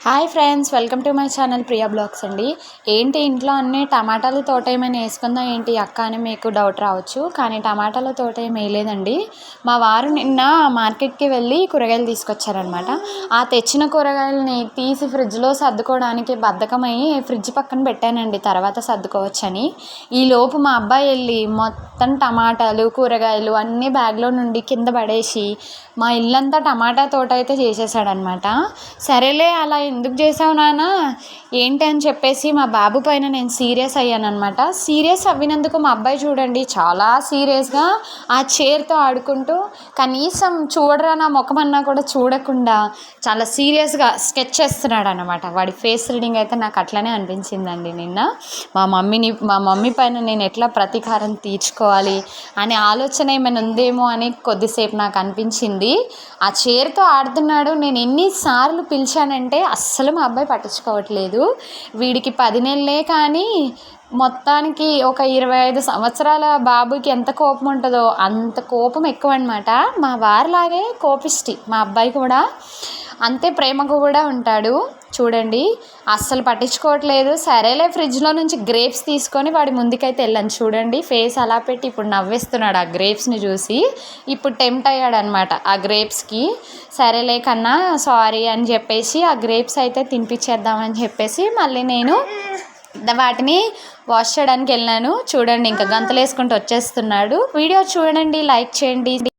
Hi friends, welcome to my channel Priya blogs అండి. ఏంటి ఇంట్లో అన్ని టమాటాల తోట ఏమైనా వేసుకుందాం ఏంటి అక్క అని మీకు డౌట్ రావచ్చు. కానీ టమాటాల తోట ఏమి వేయలేదండి. మా వారు నిన్న మార్కెట్కి వెళ్ళి కూరగాయలు తీసుకొచ్చారనమాట. ఆ తెచ్చిన కూరగాయలని తీసి ఫ్రిడ్జ్లో సర్దుకోవడానికి బద్ధకమయ్యి ఫ్రిడ్జ్ పక్కన పెట్టానండి, తర్వాత సర్దుకోవచ్చని. ఈలోపు మా అబ్బాయి వెళ్ళి మొత్తం టమాటాలు కూరగాయలు అన్నీ బ్యాగ్లో నుండి కింద పడేసి మా ఇల్లంతా టమాటా తోట అయితే చేసేసాడనమాట. సరేలే, అలా ఎందుకు చేసావు నాన్న ఏంటి అని చెప్పేసి మా బాబు పైన నేను సీరియస్ అయ్యాను అనమాట. సీరియస్ అవ్వినందుకు మా అబ్బాయి చూడండి చాలా సీరియస్గా ఆ చైర్తో ఆడుకుంటూ కనీసం చూడరా నా ముఖమన్నా కూడా చూడకుండా చాలా సీరియస్గా స్కెచ్ చేస్తున్నాడు అనమాట. వాడి ఫేస్ రీడింగ్ అయితే నాకు అట్లనే అనిపించిందండి నిన్న. మా మమ్మీ పైన నేను ఎట్లా ప్రతీకారం తీర్చుకోవాలి అనే ఆలోచన ఏమైనా ఉందేమో అని కొద్దిసేపు నాకు అనిపించింది. ఆ చైర్తో ఆడుతున్నాడు. నేను ఎన్నిసార్లు పిలిచానంటే అస్సలు మా అబ్బాయి పట్టించుకోవట్లేదు. వీడికి 10 నెలలే కానీ మొత్తానికి ఒక 25 సంవత్సరాల బాబుకి ఎంత కోపం ఉంటుందో అంత కోపం ఎక్కువ అనమాట. మా వారిలాగే కోపిష్టి మా అబ్బాయి కూడా, అంతే ప్రేమగా కూడా ఉంటాడు. చూడండి అస్సలు పట్టించుకోవట్లేదు. సరేలే, ఫ్రిడ్జ్లో నుంచి గ్రేప్స్ తీసుకొని వాడి ముందుకైతే వెళ్ళాను. చూడండి ఫేస్ అలా పెట్టి ఇప్పుడు నవ్వేస్తున్నాడు ఆ గ్రేప్స్ని చూసి. ఇప్పుడు టెంప్ట్ అయ్యాడు అనమాట ఆ గ్రేప్స్కి. సరేలే కన్నా సారీ అని చెప్పేసి ఆ గ్రేప్స్ అయితే తినిపించేద్దామని చెప్పేసి మళ్ళీ నేను వాటిని వాష్ చేయడానికి వెళ్ళాను. చూడండి ఇంకా గంతలు వేసుకుంటూ వచ్చేస్తున్నాడు. వీడియో చూడండి, లైక్ చేయండి.